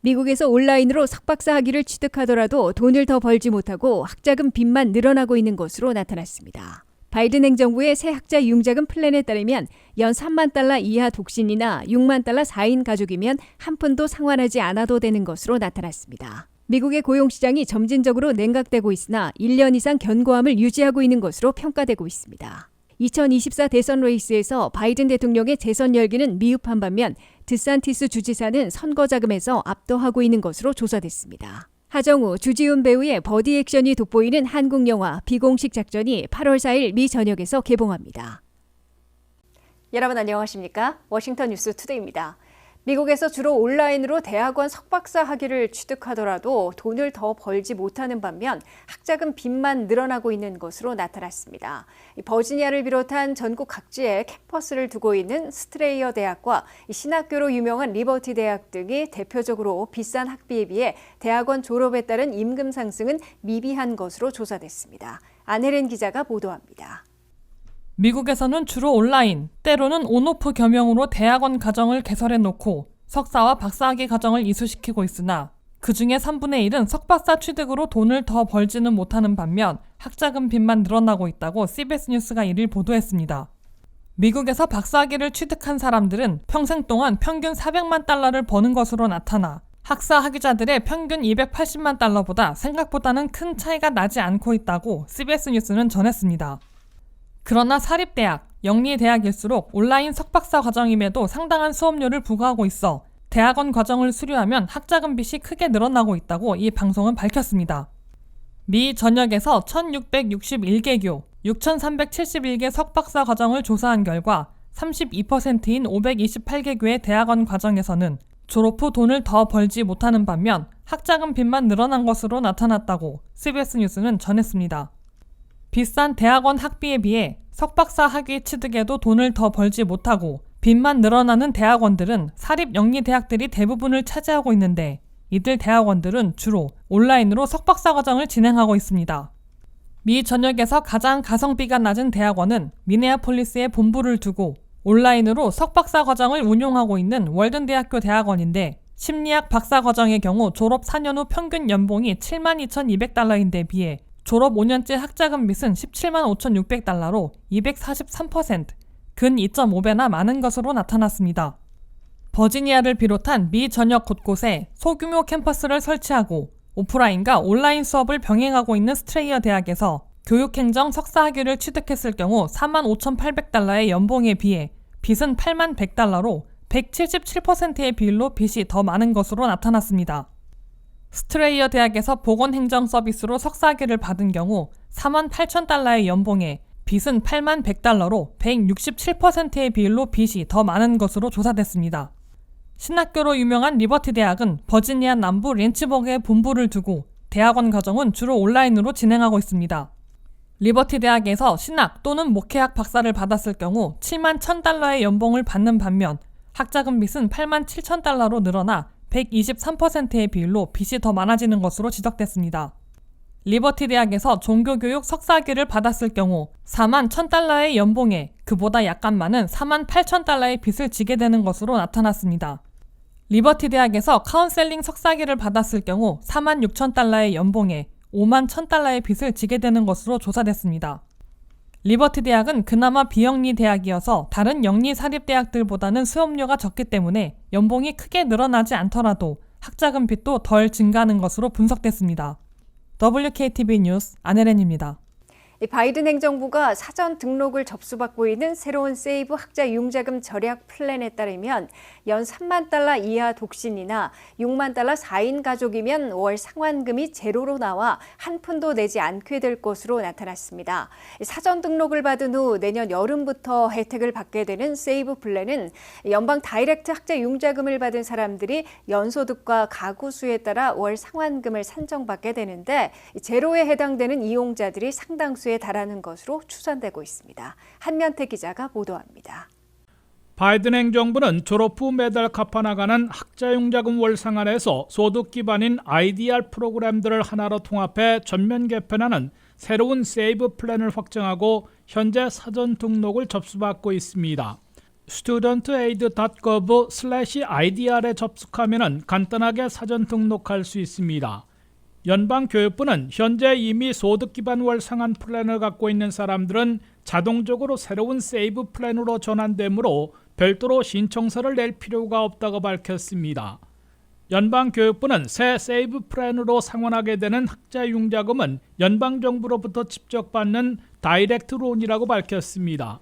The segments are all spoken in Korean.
미국에서 온라인으로 석박사 학위를 취득하더라도 돈을 더 벌지 못하고 학자금 빚만 늘어나고 있는 것으로 나타났습니다. 바이든 행정부의 새 학자 융자금 플랜에 따르면 연 3만 달러 이하 독신이나 6만 달러 4인 가족이면 한 푼도 상환하지 않아도 되는 것으로 나타났습니다. 미국의 고용시장이 점진적으로 냉각되고 있으나 1년 이상 견고함을 유지하고 있는 것으로 평가되고 있습니다. 2024 대선 레이스에서 바이든 대통령의 재선 열기는 미흡한 반면 드산티스 주지사는 선거 자금에서 압도하고 있는 것으로 조사됐습니다. 하정우, 주지훈 배우의 버디 액션이 돋보이는 한국 영화 비공식 작전이 8월 4일 미 전역에서 개봉합니다. 여러분 안녕하십니까? 워싱턴 뉴스 투데이입니다. 미국에서 주로 온라인으로 대학원 석박사 학위를 취득하더라도 돈을 더 벌지 못하는 반면 학자금 빚만 늘어나고 있는 것으로 나타났습니다. 버지니아를 비롯한 전국 각지에 캠퍼스를 두고 있는 스트레이어 대학과 신학교로 유명한 리버티 대학 등이 대표적으로 비싼 학비에 비해 대학원 졸업에 따른 임금 상승은 미비한 것으로 조사됐습니다. 안혜린 기자가 보도합니다. 미국에서는 주로 온라인, 때로는 온오프 겸용으로 대학원 과정을 개설해놓고 석사와 박사학위 과정을 이수시키고 있으나 그중에 3분의 1은 석박사 취득으로 돈을 더 벌지는 못하는 반면 학자금 빚만 늘어나고 있다고 CBS 뉴스가 1일 보도했습니다. 미국에서 박사학위를 취득한 사람들은 평생 동안 평균 400만 달러를 버는 것으로 나타나 학사 학위자들의 평균 280만 달러보다 생각보다는 큰 차이가 나지 않고 있다고 CBS 뉴스는 전했습니다. 그러나 사립대학, 영리대학일수록 온라인 석박사 과정임에도 상당한 수업료를 부과하고 있어 대학원 과정을 수료하면 학자금 빚이 크게 늘어나고 있다고 이 방송은 밝혔습니다. 미 전역에서 1661개교, 6371개 석박사 과정을 조사한 결과 32%인 528개교의 대학원 과정에서는 졸업 후 돈을 더 벌지 못하는 반면 학자금 빚만 늘어난 것으로 나타났다고 CBS 뉴스는 전했습니다. 비싼 대학원 학비에 비해 석박사 학위 취득에도 돈을 더 벌지 못하고 빚만 늘어나는 대학원들은 사립 영리대학들이 대부분을 차지하고 있는데 이들 대학원들은 주로 온라인으로 석박사 과정을 진행하고 있습니다. 미 전역에서 가장 가성비가 낮은 대학원은 미네아폴리스에 본부를 두고 온라인으로 석박사 과정을 운용하고 있는 월든대학교 대학원인데 심리학 박사 과정의 경우 졸업 4년 후 평균 연봉이 72,200달러인데 비해 졸업 5년째 학자금 빚은 17만 5,600달러로 243%, 근 2.5배나 많은 것으로 나타났습니다. 버지니아를 비롯한 미 전역 곳곳에 소규모 캠퍼스를 설치하고 오프라인과 온라인 수업을 병행하고 있는 스트레이어 대학에서 교육행정 석사 학위를 취득했을 경우 4만 5,800달러의 연봉에 비해 빚은 8만 100달러로 177%의 비율로 빚이 더 많은 것으로 나타났습니다. 스트레이어 대학에서 보건행정 서비스로 석사학위를 받은 경우 4만 8천 달러의 연봉에 빚은 8만 100달러로 167%의 비율로 빚이 더 많은 것으로 조사됐습니다. 신학교로 유명한 리버티 대학은 버지니아 남부 린치버그에 본부를 두고 대학원 과정은 주로 온라인으로 진행하고 있습니다. 리버티 대학에서 신학 또는 목회학 박사를 받았을 경우 7만 1,000달러의 연봉을 받는 반면 학자금 빚은 8만 7천 달러로 늘어나 123%의 비율로 빚이 더 많아지는 것으로 지적됐습니다. 리버티 대학에서 종교교육 석사학위를 받았을 경우 4만 1,000달러의 연봉에 그보다 약간 많은 4만 8천 달러의 빚을 지게 되는 것으로 나타났습니다. 리버티 대학에서 카운셀링 석사학위를 받았을 경우 4만 6천 달러의 연봉에 5만 1,000달러의 빚을 지게 되는 것으로 조사됐습니다. 리버티 대학은 그나마 비영리 대학이어서 다른 영리 사립대학들보다는 수업료가 적기 때문에 연봉이 크게 늘어나지 않더라도 학자금 빚도 덜 증가하는 것으로 분석됐습니다. WKTV 뉴스 안혜린입니다. 바이든 행정부가 사전 등록을 접수받고 있는 새로운 세이브 학자 융자금 절약 플랜에 따르면 연 3만 달러 이하 독신이나 6만 달러 4인 가족이면 월 상환금이 제로로 나와 한 푼도 내지 않게 될 것으로 나타났습니다. 사전 등록을 받은 후 내년 여름부터 혜택을 받게 되는 세이브 플랜은 연방 다이렉트 학자 융자금을 받은 사람들이 연소득과 가구 수에 따라 월 상환금을 산정받게 되는데 제로에 해당되는 이용자들이 상당수에 달하는 것으로 추산되고 있습니다. 한면태 기자가 보도합니다. 바이든 행정부는 졸업 후 매달 갚아나가는 학자융자금 월상환에서 소득 기반인 IDR 프로그램들을 하나로 통합해 전면 개편하는 새로운 세이브 플랜을 확정하고 현재 사전 등록을 접수받고 있습니다. studentaid.gov/idr에 접속하면 간단하게 사전 등록할 수 있습니다. 연방교육부는 현재 이미 소득기반 월상한 플랜을 갖고 있는 사람들은 자동적으로 새로운 세이브 플랜으로 전환되므로 별도로 신청서를 낼 필요가 없다고 밝혔습니다. 연방교육부는 새 세이브 플랜으로 상환하게 되는 학자융자금은 연방정부로부터 직접 받는 다이렉트 론이라고 밝혔습니다.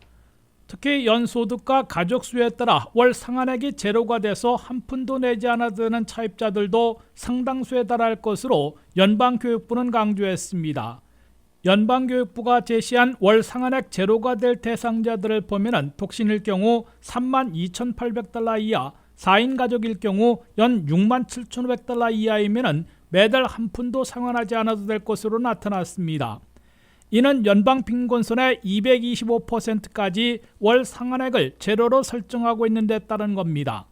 특히 연소득과 가족수에 따라 월 상한액이 제로가 돼서 한 푼도 내지 않아도 되는 차입자들도 상당수에 달할 것으로 연방교육부는 강조했습니다. 연방교육부가 제시한 월 상한액 제로가 될 대상자들을 보면 독신일 경우 32,800달러 이하, 4인 가족일 경우 연 67,500달러 이하이면 매달 한 푼도 상환하지 않아도 될 것으로 나타났습니다. 이는 연방 빈곤선의 225%까지 월 상한액을 제로로 설정하고 있는 데 따른 겁니다.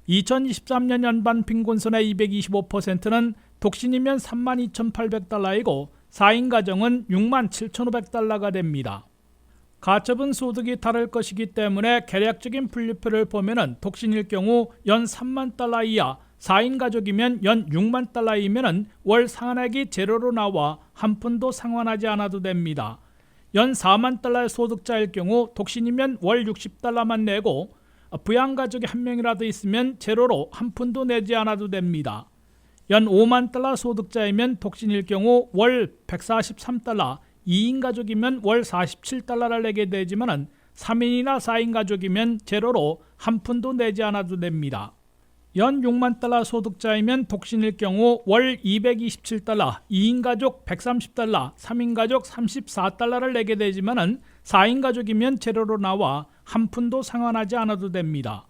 2023년 연방 빈곤선의 225%는 독신이면 32,800달러이고 4인 가정은 67,500달러가 됩니다. 가처분 소득이 다를 것이기 때문에 계략적인 분류표를 보면 독신일 경우 연 3만 달러 이하, 4인 가족이면 연 6만 달러이면 월 상한액이 제로로 나와 한 푼도 상환하지 않아도 됩니다. 연 4만 달러의 소득자일 경우 독신이면 월 60달러만 내고 부양가족이 한 명이라도 있으면 제로로 한 푼도 내지 않아도 됩니다. 연 5만 달러 소득자이면 독신일 경우 월 143달러, 2인 가족이면 월 47달러를 내게 되지만 3인이나 4인 가족이면 제로로 한 푼도 내지 않아도 됩니다. 연 6만 달러 소득자이면 독신일 경우 월 227달러, 2인 가족 130달러, 3인 가족 34달러를 내게 되지만 4인 가족이면 제로로 나와 한 푼도 상환하지 않아도 됩니다.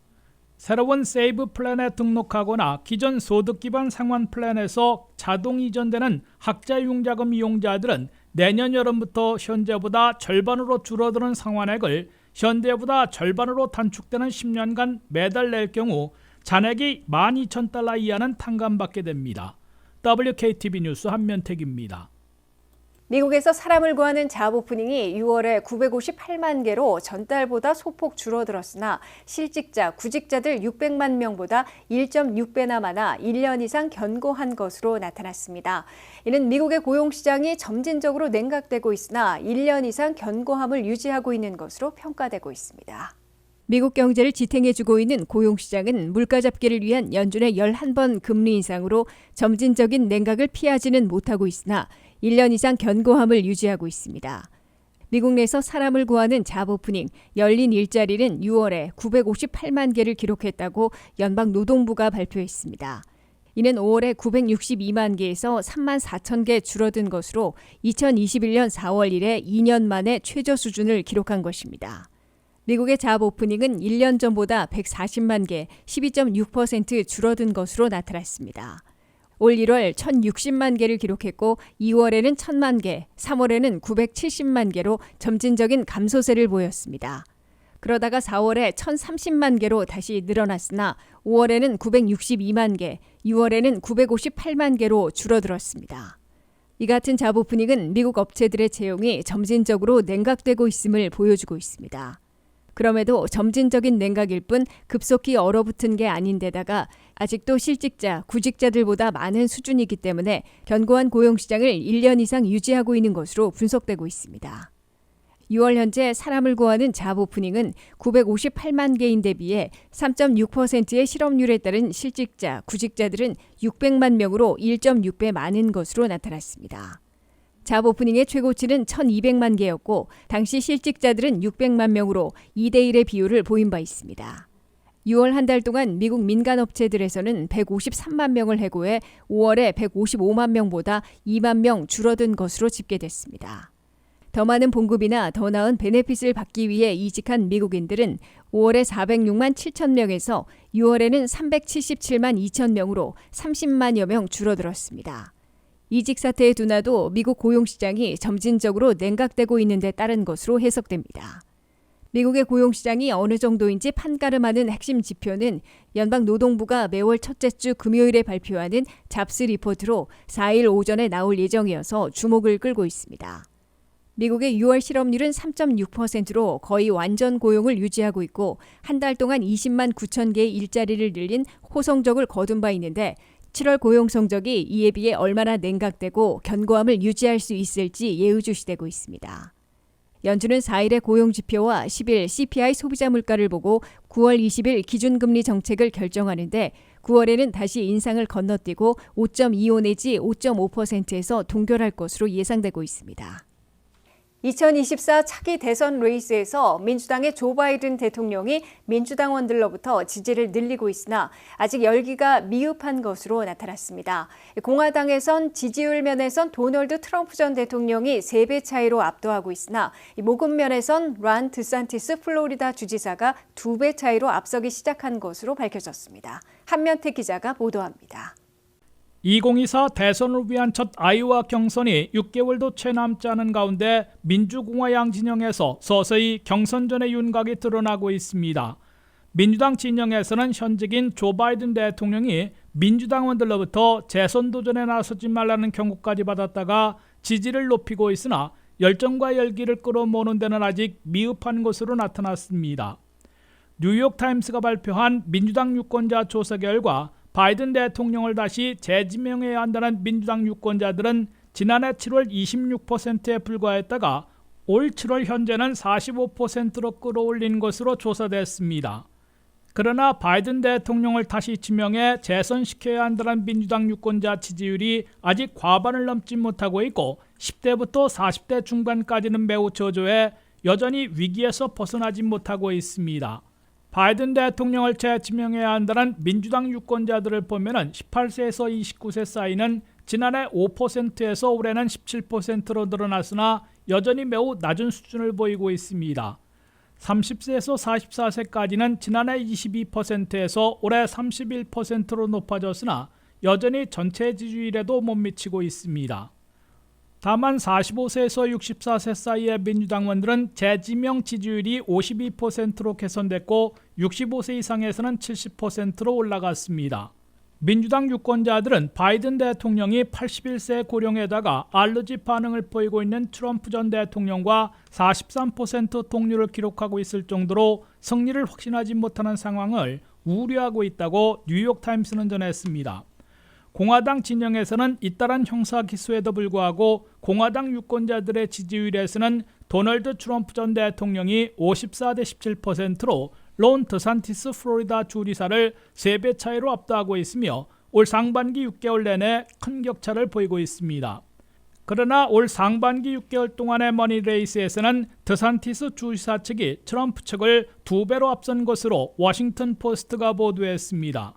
새로운 세이브 플랜에 등록하거나 기존 소득 기반 상환 플랜에서 자동 이전되는 학자융자금 이용자들은 내년 여름부터 현재보다 절반으로 줄어드는 상환액을 현재보다 절반으로 단축되는 10년간 매달 낼 경우 잔액이 12,000달러 이하는 탕감받게 됩니다. WKTV 뉴스 한면택입니다. 미국에서 사람을 구하는 잡 오프닝이 6월에 958만 개로 전달보다 소폭 줄어들었으나 실직자, 구직자들 600만 명보다 1.6배나 많아 1년 이상 견고한 것으로 나타났습니다. 이는 미국의 고용시장이 점진적으로 냉각되고 있으나 1년 이상 견고함을 유지하고 있는 것으로 평가되고 있습니다. 미국 경제를 지탱해주고 있는 고용시장은 물가 잡기를 위한 연준의 11번 금리 인상으로 점진적인 냉각을 피하지는 못하고 있으나 1년 이상 견고함을 유지하고 있습니다. 미국 내에서 사람을 구하는 잡 오프닝, 열린 일자리는 6월에 958만 개를 기록했다고 연방노동부가 발표했습니다. 이는 5월에 962만 개에서 3만 4천 개 줄어든 것으로 2021년 4월 이래 2년 만에 최저 수준을 기록한 것입니다. 미국의 잡 오프닝은 1년 전보다 140만 개, 12.6% 줄어든 것으로 나타났습니다. 올 1월 1,060만 개를 기록했고 2월에는 1,000만 개, 3월에는 970만 개로 점진적인 감소세를 보였습니다. 그러다가 4월에 1,030만 개로 다시 늘어났으나 5월에는 962만 개, 6월에는 958만 개로 줄어들었습니다. 이 같은 잡 오프닝은 미국 업체들의 채용이 점진적으로 냉각되고 있음을 보여주고 있습니다. 그럼에도 점진적인 냉각일 뿐 급속히 얼어붙은 게 아닌데다가 아직도 실직자, 구직자들보다 많은 수준이기 때문에 견고한 고용시장을 1년 이상 유지하고 있는 것으로 분석되고 있습니다. 6월 현재 사람을 구하는 잡 오프닝은 958만 개인데 비해 3.6%의 실업률에 따른 실직자, 구직자들은 600만 명으로 1.6배 많은 것으로 나타났습니다. 잡 오프닝의 최고치는 1,200만 개였고 당시 실직자들은 600만 명으로 2대1의 비율을 보인 바 있습니다. 6월 한 달 동안 미국 민간업체들에서는 153만 명을 해고해 5월에 155만 명보다 2만 명 줄어든 것으로 집계됐습니다. 더 많은 봉급이나 더 나은 베네핏을 받기 위해 이직한 미국인들은 5월에 406만 7천 명에서 6월에는 377만 2천 명으로 30만여 명 줄어들었습니다. 이직 사태의 둔화도 미국 고용시장이 점진적으로 냉각되고 있는 데 따른 것으로 해석됩니다. 미국의 고용시장이 어느 정도인지 판가름하는 핵심 지표는 연방노동부가 매월 첫째 주 금요일에 발표하는 잡스 리포트로 4일 오전에 나올 예정이어서 주목을 끌고 있습니다. 미국의 6월 실업률은 3.6%로 거의 완전 고용을 유지하고 있고 한 달 동안 20만 9천 개의 일자리를 늘린 호성적을 거둔 바 있는데 7월 고용 성적이 이에 비해 얼마나 냉각되고 견고함을 유지할 수 있을지 예의주시되고 있습니다. 연준은 4일의 고용지표와 10일 CPI 소비자 물가를 보고 9월 20일 기준금리 정책을 결정하는데 9월에는 다시 인상을 건너뛰고 5.25 내지 5.5%에서 동결할 것으로 예상되고 있습니다. 2024 차기 대선 레이스에서 민주당의 조 바이든 대통령이 민주당원들로부터 지지를 늘리고 있으나 아직 열기가 미흡한 것으로 나타났습니다. 공화당에선 지지율 면에선 도널드 트럼프 전 대통령이 3배 차이로 압도하고 있으나 모금 면에선 론 드산티스 플로리다 주지사가 2배 차이로 앞서기 시작한 것으로 밝혀졌습니다. 한면태 기자가 보도합니다. 2024 대선을 위한 첫 아이오와 경선이 6개월도 채 남지 않은 가운데 민주공화 양 진영에서 서서히 경선전의 윤곽이 드러나고 있습니다. 민주당 진영에서는 현직인 조 바이든 대통령이 민주당원들로부터 재선 도전에 나서지 말라는 경고까지 받았다가 지지를 높이고 있으나 열정과 열기를 끌어모으는 데는 아직 미흡한 것으로 나타났습니다. 뉴욕타임스가 발표한 민주당 유권자 조사 결과 바이든 대통령을 다시 재지명해야 한다는 민주당 유권자들은 지난해 7월 26%에 불과했다가 올 7월 현재는 45%로 끌어올린 것으로 조사됐습니다. 그러나 바이든 대통령을 다시 지명해 재선시켜야 한다는 민주당 유권자 지지율이 아직 과반을 넘지 못하고 있고 10대부터 40대 중반까지는 매우 저조해 여전히 위기에서 벗어나지 못하고 있습니다. 바이든 대통령을 재지명해야 한다는 민주당 유권자들을 보면 18세에서 29세 사이는 지난해 5%에서 올해는 17%로 늘어났으나 여전히 매우 낮은 수준을 보이고 있습니다. 30세에서 44세까지는 지난해 22%에서 올해 31%로 높아졌으나 여전히 전체 지지율에도 못 미치고 있습니다. 다만 45세에서 64세 사이의 민주당원들은 재지명 지지율이 52%로 개선됐고 65세 이상에서는 70%로 올라갔습니다. 민주당 유권자들은 바이든 대통령이 81세 고령에다가 알러지 반응을 보이고 있는 트럼프 전 대통령과 43% 동률을 기록하고 있을 정도로 승리를 확신하지 못하는 상황을 우려하고 있다고 뉴욕타임스는 전했습니다. 공화당 진영에서는 잇따른 형사 기소에도 불구하고 공화당 유권자들의 지지율에서는 도널드 트럼프 전 대통령이 54대 17%로 론 드산티스 플로리다 주지사를 3배 차이로 압도하고 있으며 올 상반기 6개월 내내 큰 격차를 보이고 있습니다. 그러나 올 상반기 6개월 동안의 머니레이스에서는 드산티스 주지사 측이 트럼프 측을 2배로 앞선 것으로 워싱턴 포스트가 보도했습니다.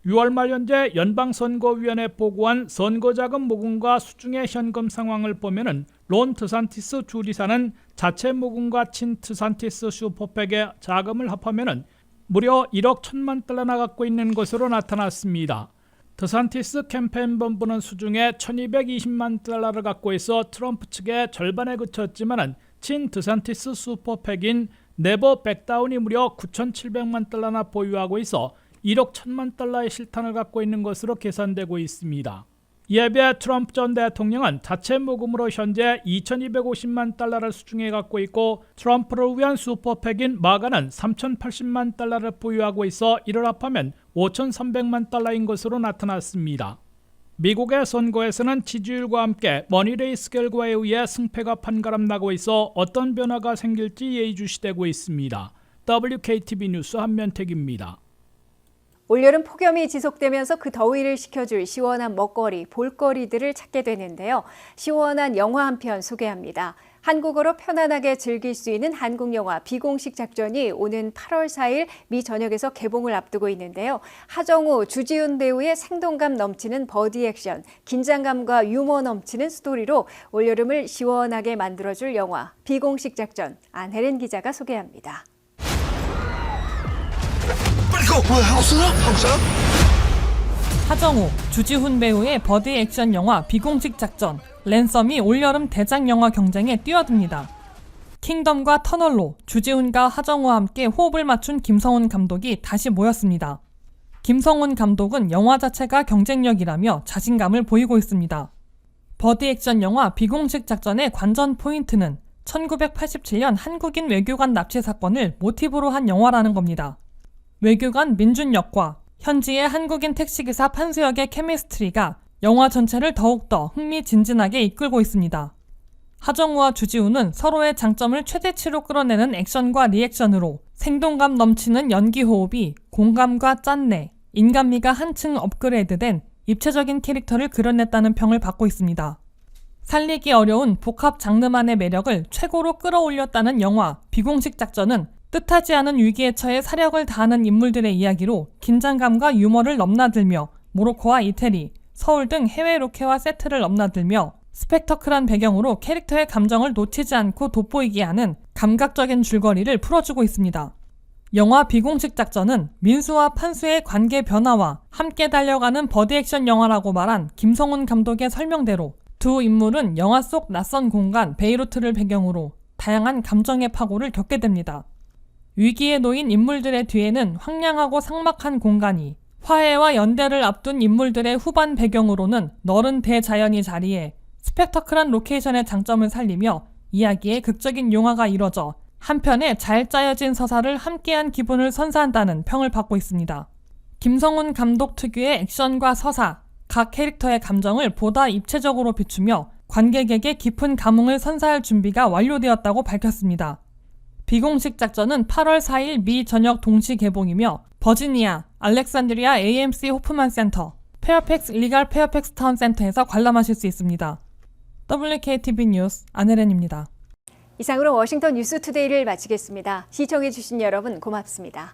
6월 말 현재 연방선거위원회 보고한 선거자금 모금과 수중의 현금 상황을 보면 론 드산티스 주지사는 자체 모금과 친 드산티스 슈퍼팩의 자금을 합하면 무려 1억 1천만 달러나 갖고 있는 것으로 나타났습니다. 드산티스 캠페인 본부는 수중에 1220만 달러를 갖고 있어 트럼프 측의 절반에 그쳤지만 친 드산티스 슈퍼팩인 네버 백다운이 무려 9,700만 달러나 보유하고 있어 1억 1천만 달러의 실탄을 갖고 있는 것으로 계산되고 있습니다. 이에 비해 트럼프 전 대통령은 자체 모금으로 현재 2,250만 달러를 수중에 갖고 있고 트럼프를 위한 슈퍼팩인 마가는 3,080만 달러를 보유하고 있어 이를 합하면 5,300만 달러인 것으로 나타났습니다. 미국의 선거에서는 지지율과 함께 머니레이스 결과에 의해 승패가 판가름나고 있어 어떤 변화가 생길지 예의주시되고 있습니다. WKTV 뉴스 한면택입니다. 올여름 폭염이 지속되면서 그 더위를 식혀줄 시원한 먹거리, 볼거리들을 찾게 되는데요. 시원한 영화 한 편 소개합니다. 한국어로 편안하게 즐길 수 있는 한국 영화 비공식 작전이 오는 8월 4일 미 전역에서 개봉을 앞두고 있는데요. 하정우, 주지훈 배우의 생동감 넘치는 버디 액션, 긴장감과 유머 넘치는 스토리로 올여름을 시원하게 만들어줄 영화 비공식 작전, 안혜린 기자가 소개합니다. 하정우, 주지훈 배우의 버디 액션 영화 비공식 작전, 랜섬이 올여름 대작 영화 경쟁에 뛰어듭니다. 킹덤과 터널로 주지훈과 하정우와 함께 호흡을 맞춘 김성훈 감독이 다시 모였습니다. 김성훈 감독은 영화 자체가 경쟁력이라며 자신감을 보이고 있습니다. 버디 액션 영화 비공식 작전의 관전 포인트는 1987년 한국인 외교관 납치 사건을 모티브로 한 영화라는 겁니다. 외교관 민준 역과 현지의 한국인 택시기사 판수 역의 케미스트리가 영화 전체를 더욱더 흥미진진하게 이끌고 있습니다. 하정우와 주지우는 서로의 장점을 최대치로 끌어내는 액션과 리액션으로 생동감 넘치는 연기 호흡이 공감과 짠내, 인간미가 한층 업그레이드된 입체적인 캐릭터를 그려냈다는 평을 받고 있습니다. 살리기 어려운 복합 장르만의 매력을 최고로 끌어올렸다는 영화 비공식 작전은 뜻하지 않은 위기에 처해 사력을 다하는 인물들의 이야기로 긴장감과 유머를 넘나들며 모로코와 이태리, 서울 등 해외 로케와 세트를 넘나들며 스펙터클한 배경으로 캐릭터의 감정을 놓치지 않고 돋보이게 하는 감각적인 줄거리를 풀어주고 있습니다. 영화 비공식 작전은 민수와 판수의 관계 변화와 함께 달려가는 버디 액션 영화라고 말한 김성훈 감독의 설명대로 두 인물은 영화 속 낯선 공간 베이루트를 배경으로 다양한 감정의 파고를 겪게 됩니다. 위기에 놓인 인물들의 뒤에는 황량하고 삭막한 공간이, 화해와 연대를 앞둔 인물들의 후반 배경으로는 너른 대자연이 자리에 스펙터클한 로케이션의 장점을 살리며 이야기의 극적인 융화가 이뤄져 한편의 잘 짜여진 서사를 함께한 기분을 선사한다는 평을 받고 있습니다. 김성훈 감독 특유의 액션과 서사, 각 캐릭터의 감정을 보다 입체적으로 비추며 관객에게 깊은 감흥을 선사할 준비가 완료되었다고 밝혔습니다. 비공식 작전은 8월 4일 미 전역 동시 개봉이며 버지니아, 알렉산드리아 AMC 호프만 센터, 페어팩스 일리갈 페어팩스 타운 센터에서 관람하실 수 있습니다. WKTV 뉴스 안혜련입니다. 이상으로 워싱턴 뉴스투데이를 마치겠습니다. 시청해주신 여러분 고맙습니다.